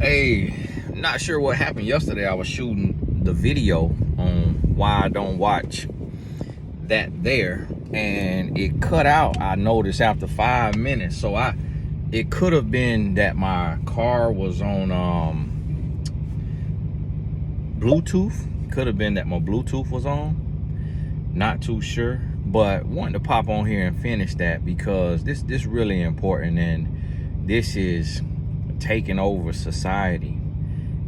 Hey, not sure what happened yesterday. I was shooting the video on why I don't watch that there, and it cut out, I noticed, after 5 minutes. So it could have been that my car was on Bluetooth. Could have been that my Bluetooth was on. Not too sure, but wanted to pop on here and finish that because this really important, and this is taking over society.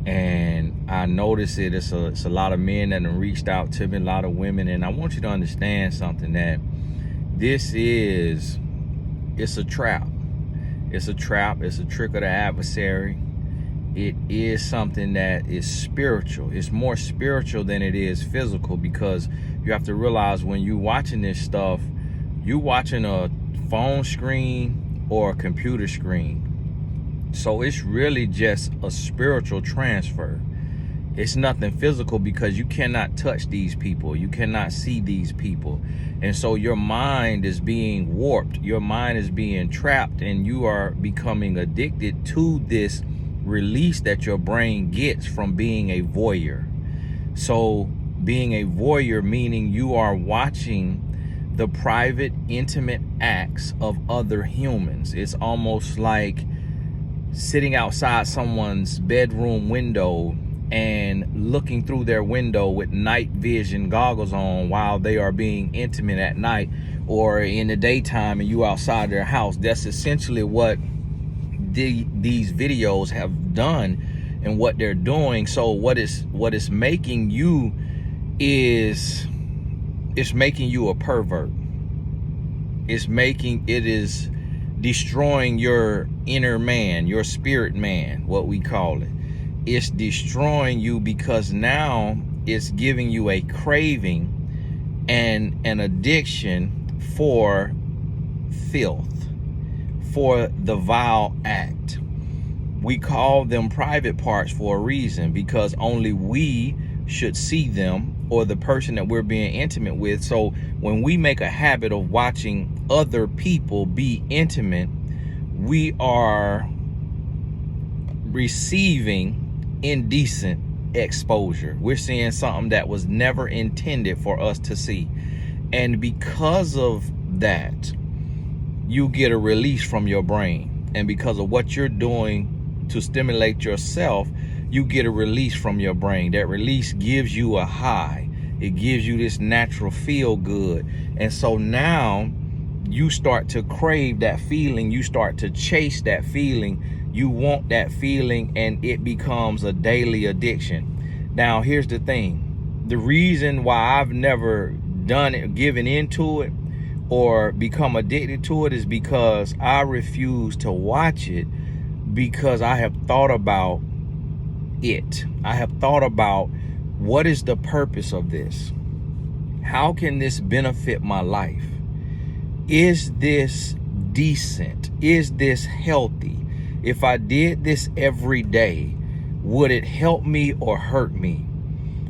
And I notice it's a lot of men that have reached out to me, a lot of women, and I want you to understand something, that it's a trap. It's a trap. It's a trick of the adversary. It is something that is spiritual. It's more spiritual than it is physical, because you have to realize when you're watching this stuff, you're watching a phone screen or a computer screen. So it's really just a spiritual transfer. It's nothing physical, because you cannot touch these people. You cannot see these people. And so your mind is being warped. Your mind is being trapped, and you are becoming addicted to this release that your brain gets from being a voyeur. So being a voyeur, meaning you are watching the private, intimate acts of other humans. It's almost like sitting outside someone's bedroom window and looking through their window with night vision goggles on while they are being intimate at night or in the daytime, and you outside their house. That's essentially what these videos have done and what they're doing. So what it's making you is, it's making you a pervert. It is destroying your inner man, your spirit man, what we call it. It's destroying you, because now it's giving you a craving and an addiction for filth, for the vile act. We call them private parts for a reason, because only we should see them, or the person that we're being intimate with. So when we make a habit of watching other people be intimate, we are receiving indecent exposure. We're seeing something that was never intended for us to see. And because of that, you get a release from your brain. And because of what you're doing to stimulate yourself, you get a release from your brain. That release gives you a high. It gives you this natural feel good. And so now you start to crave that feeling. You start to chase that feeling. You want that feeling, and it becomes a daily addiction. Now, here's the thing. The reason why I've never done it, given into it, or become addicted to it, is because I refuse to watch it, because I have thought about it. I have thought about, what is the purpose of this? How can this benefit my life? Is this decent? Is this healthy? If I did this every day, would it help me or hurt me?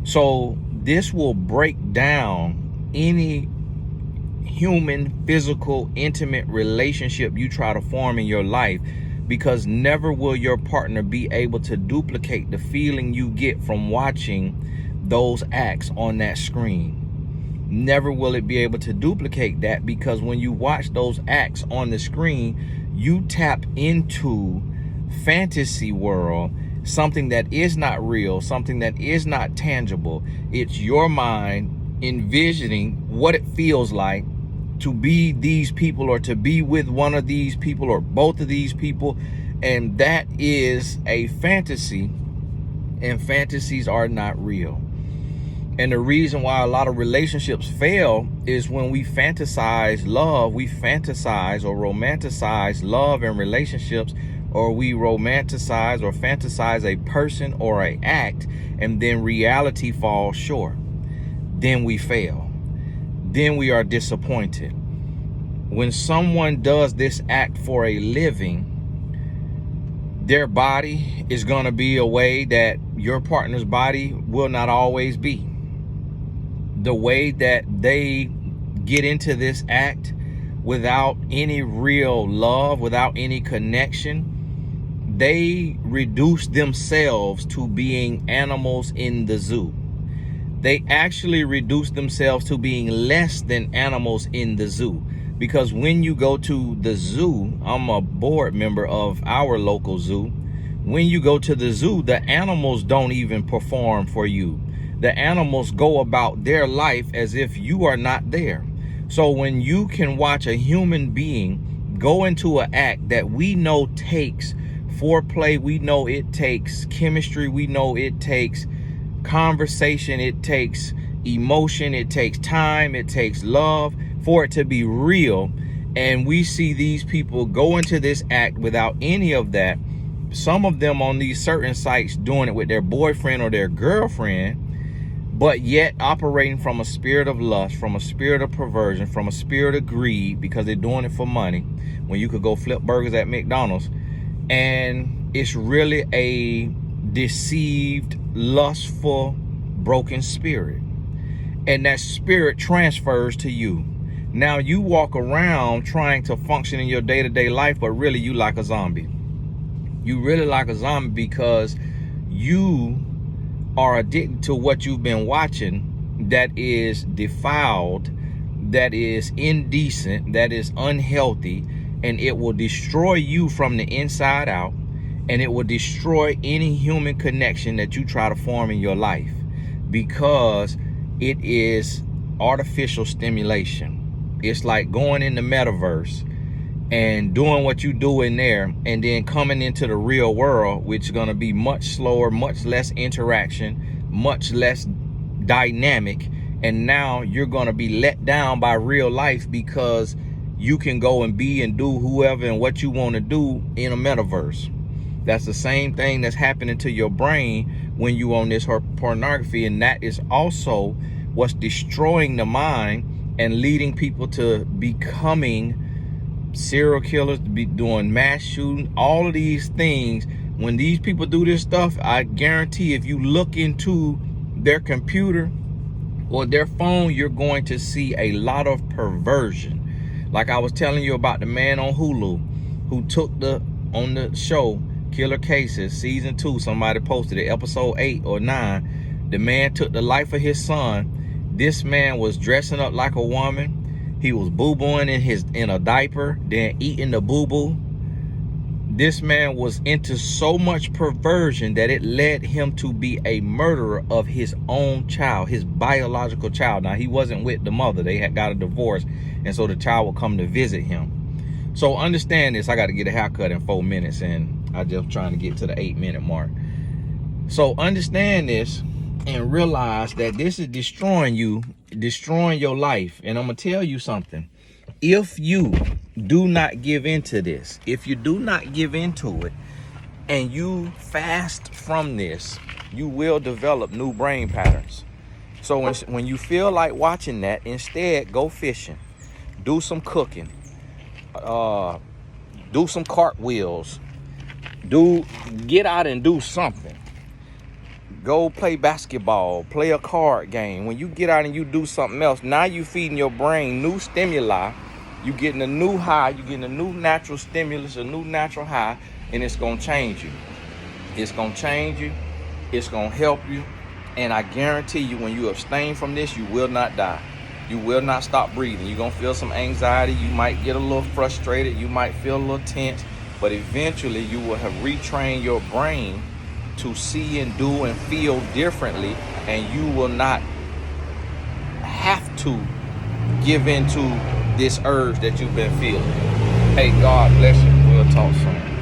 So this will break down any human, physical, intimate relationship you try to form in your life, because never will your partner be able to duplicate the feeling you get from watching those acts on that screen. Never will it be able to duplicate that, because when you watch those acts on the screen, you tap into fantasy world, something that is not real, something that is not tangible. It's your mind envisioning what it feels like to be these people, or to be with one of these people, or both of these people. And that is a fantasy, and fantasies are not real. And the reason why a lot of relationships fail is when we fantasize love, we fantasize or romanticize love and relationships, or we romanticize or fantasize a person or an act, and then reality falls short. Then we fail. Then we are disappointed. When someone does this act for a living, their body is going to be a way that your partner's body will not always be. The way that they get into this act without any real love, without any connection, they reduce themselves to being animals in the zoo. They actually reduce themselves to being less than animals in the zoo. Because when you go to the zoo, I'm a board member of our local zoo. When you go to the zoo, the animals don't even perform for you. The animals go about their life as if you are not there. So when you can watch a human being go into an act that we know takes foreplay, we know it takes chemistry, we know it takes conversation, it takes emotion, it takes time, it takes love for it to be real, and we see these people go into this act without any of that. Some of them on these certain sites doing it with their boyfriend or their girlfriend, but yet operating from a spirit of lust, from a spirit of perversion, from a spirit of greed, because they're doing it for money when you could go flip burgers at McDonald's. And it's really a deceived, lustful, broken spirit. And that spirit transfers to you. Now you walk around trying to function in your day-to-day life, but really you like a zombie. You really like a zombie because you are addicted to what you've been watching that is defiled, that is indecent, that is unhealthy, and it will destroy you from the inside out, and it will destroy any human connection that you try to form in your life, because it is artificial stimulation. It's like going in the metaverse and doing what you do in there, and then coming into the real world, which is going to be much slower, much less interaction, much less dynamic. And now you're going to be let down by real life because you can go and be and do whoever and what you want to do in a metaverse. That's the same thing that's happening to your brain when you on this pornography, and that is also what's destroying the mind and leading people to becoming serial killers, to be doing mass shooting, all of these things. When these people do this stuff, I guarantee if you look into their computer or their phone, you're going to see a lot of perversion. Like I was telling you about the man on Hulu who took on the show Killer Cases season 2, somebody posted it, episode 8 or 9. The man took the life of his son. This man was dressing up like a woman. He was boo-booing in a diaper, then eating the boo-boo. This man was into so much perversion that it led him to be a murderer of his own child, his biological child. Now, he wasn't with the mother. They had got a divorce, and so the child would come to visit him. So understand this. I got to get a haircut in 4 minutes, and I'm just trying to get to the 8-minute mark. So understand this and realize that this is destroying you, destroying your life. And I'm going to tell you something. If you do not give into this, if you do not give into it, and you fast from this, you will develop new brain patterns. So when you feel like watching that, instead go fishing, do some cooking, do some cartwheels, get out and do something. Go play basketball, play a card game. When you get out and you do something else, now you feeding your brain new stimuli. You getting a new high, you getting a new natural stimulus, a new natural high, and it's gonna change you. It's gonna change you, it's gonna help you, and I guarantee you when you abstain from this, you will not die. You will not stop breathing. You're gonna feel some anxiety, you might get a little frustrated, you might feel a little tense, but eventually you will have retrained your brain to see and do and feel differently, and you will not have to give into this urge that you've been feeling. Hey, God bless you. We'll talk soon.